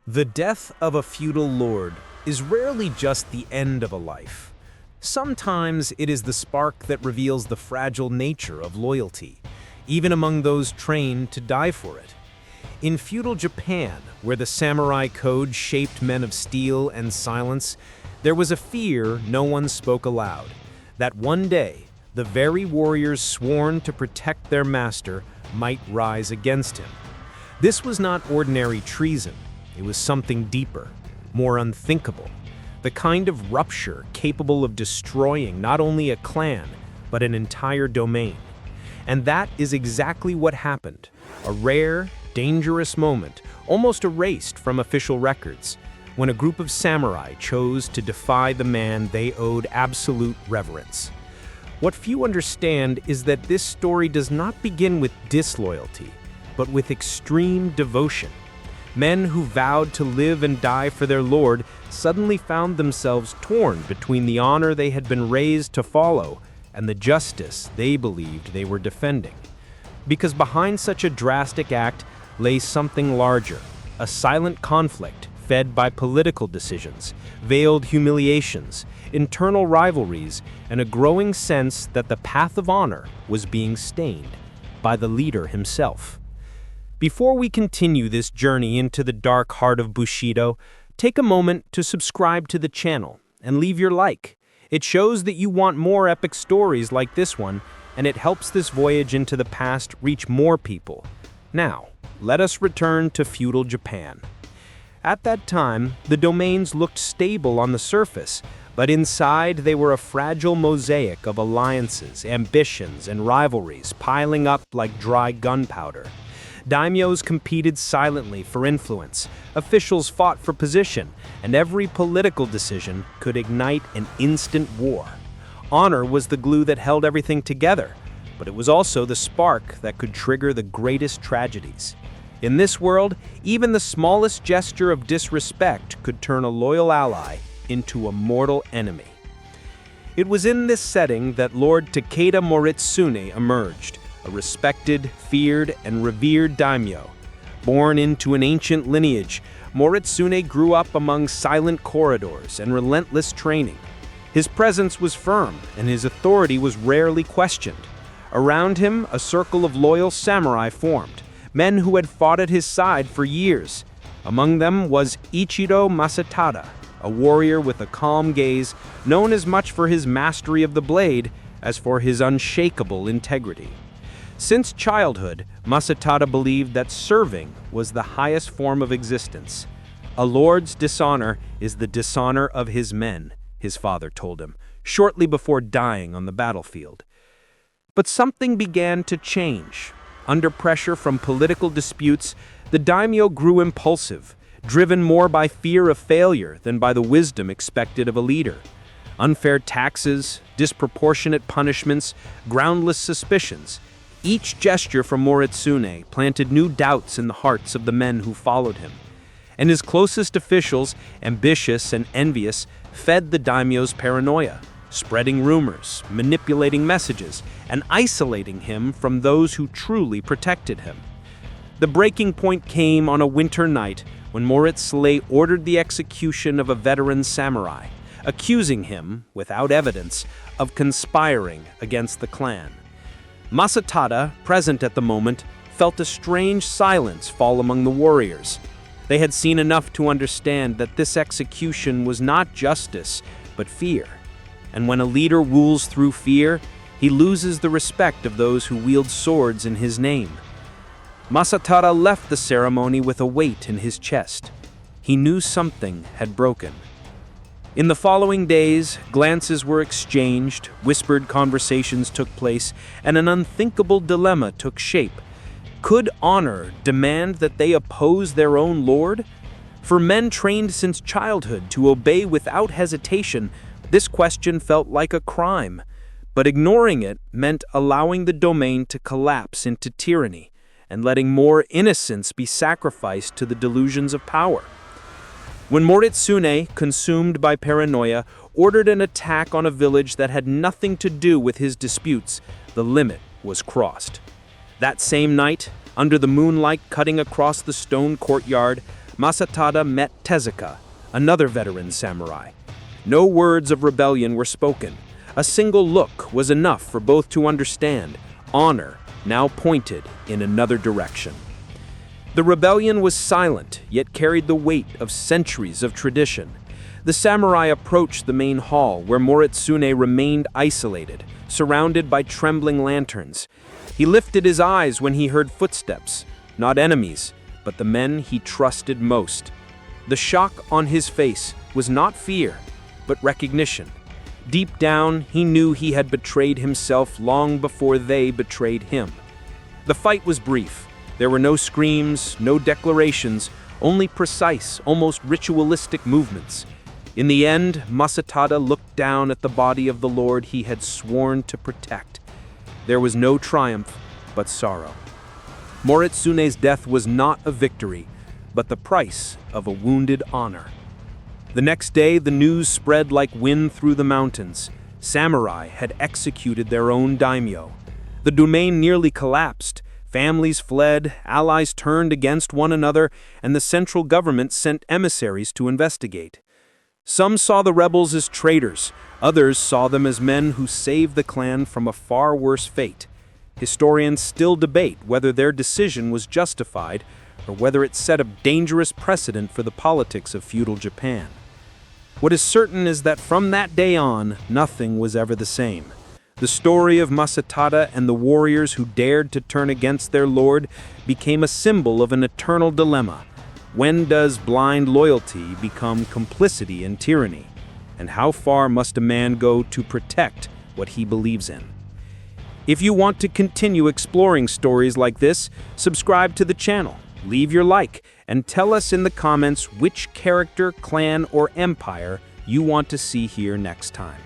The death of a feudal lord is rarely just the end of a life. Sometimes it is the spark that reveals the fragile nature of loyalty, even among those trained to die for it. In feudal Japan, where the samurai code shaped men of steel and silence, there was a fear no one spoke aloud, that one day the very warriors sworn to protect their master might rise against him. This was not ordinary treason. It was something deeper, more unthinkable, the kind of rupture capable of destroying not only a clan, but an entire domain. And that is exactly what happened, a rare, dangerous moment, almost erased from official records, when a group of samurai chose to defy the man they owed absolute reverence. What few understand is that this story does not begin with disloyalty, but with extreme devotion. Men who vowed to live and die for their lord suddenly found themselves torn between the honor they had been raised to follow and the justice they believed they were defending. Because behind such a drastic act lay something larger, a silent conflict fed by political decisions, veiled humiliations, internal rivalries, and a growing sense that the path of honor was being stained by the leader himself. Before we continue this journey into the dark heart of Bushidō, take a moment to subscribe to the channel and leave your like. It shows that you want more epic stories like this one, and it helps this voyage into the past reach more people. Now, let us return to feudal Japan. At that time, the domains looked stable on the surface, but inside they were a fragile mosaic of alliances, ambitions, and rivalries piling up like dry gunpowder. Daimyos competed silently for influence, officials fought for position, and every political decision could ignite an instant war. Honor was the glue that held everything together, but it was also the spark that could trigger the greatest tragedies. In this world, even the smallest gesture of disrespect could turn a loyal ally into a mortal enemy. It was in this setting that Lord Takeda Moritsune emerged, a respected, feared, and revered daimyo. Born into an ancient lineage, Moritsune grew up among silent corridors and relentless training. His presence was firm, and his authority was rarely questioned. Around him, a circle of loyal samurai formed, men who had fought at his side for years. Among them was Ichiro Masatada, a warrior with a calm gaze, known as much for his mastery of the blade as for his unshakable integrity. Since childhood, Masatada believed that serving was the highest form of existence. A lord's dishonor is the dishonor of his men, his father told him, shortly before dying on the battlefield. But something began to change. Under pressure from political disputes, the daimyo grew impulsive, driven more by fear of failure than by the wisdom expected of a leader. Unfair taxes, disproportionate punishments, groundless suspicions. Each gesture from Moritsune planted new doubts in the hearts of the men who followed him. And his closest officials, ambitious and envious, fed the daimyo's paranoia, spreading rumors, manipulating messages, and isolating him from those who truly protected him. The breaking point came on a winter night when Moritsune ordered the execution of a veteran samurai, accusing him, without evidence, of conspiring against the clan. Masatada, present at the moment, felt a strange silence fall among the warriors. They had seen enough to understand that this execution was not justice, but fear. And when a leader rules through fear, he loses the respect of those who wield swords in his name. Masatada left the ceremony with a weight in his chest. He knew something had broken. In the following days, glances were exchanged, whispered conversations took place, and an unthinkable dilemma took shape. Could honor demand that they oppose their own lord? For men trained since childhood to obey without hesitation, this question felt like a crime. But ignoring it meant allowing the domain to collapse into tyranny and letting more innocence be sacrificed to the delusions of power. When Moritsune, consumed by paranoia, ordered an attack on a village that had nothing to do with his disputes, the limit was crossed. That same night, under the moonlight cutting across the stone courtyard, Masatada met Tezuka, another veteran samurai. No words of rebellion were spoken. A single look was enough for both to understand. Honor now pointed in another direction. The rebellion was silent, yet carried the weight of centuries of tradition. The samurai approached the main hall, where Moritsune remained isolated, surrounded by trembling lanterns. He lifted his eyes when he heard footsteps, not enemies, but the men he trusted most. The shock on his face was not fear, but recognition. Deep down, he knew he had betrayed himself long before they betrayed him. The fight was brief. There were no screams, no declarations, only precise, almost ritualistic movements. In the end, Masatada looked down at the body of the lord he had sworn to protect. There was no triumph, but sorrow. Moritsune's death was not a victory, but the price of a wounded honor. The next day, the news spread like wind through the mountains. Samurai had executed their own daimyo. The domain nearly collapsed. Families fled, allies turned against one another, and the central government sent emissaries to investigate. Some saw the rebels as traitors. Others saw them as men who saved the clan from a far worse fate. Historians still debate whether their decision was justified or whether it set a dangerous precedent for the politics of feudal Japan. What is certain is that from that day on, nothing was ever the same. The story of Masatada and the warriors who dared to turn against their lord became a symbol of an eternal dilemma. When does blind loyalty become complicity in tyranny? And how far must a man go to protect what he believes in? If you want to continue exploring stories like this, subscribe to the channel, leave your like, and tell us in the comments which character, clan, or empire you want to see here next time.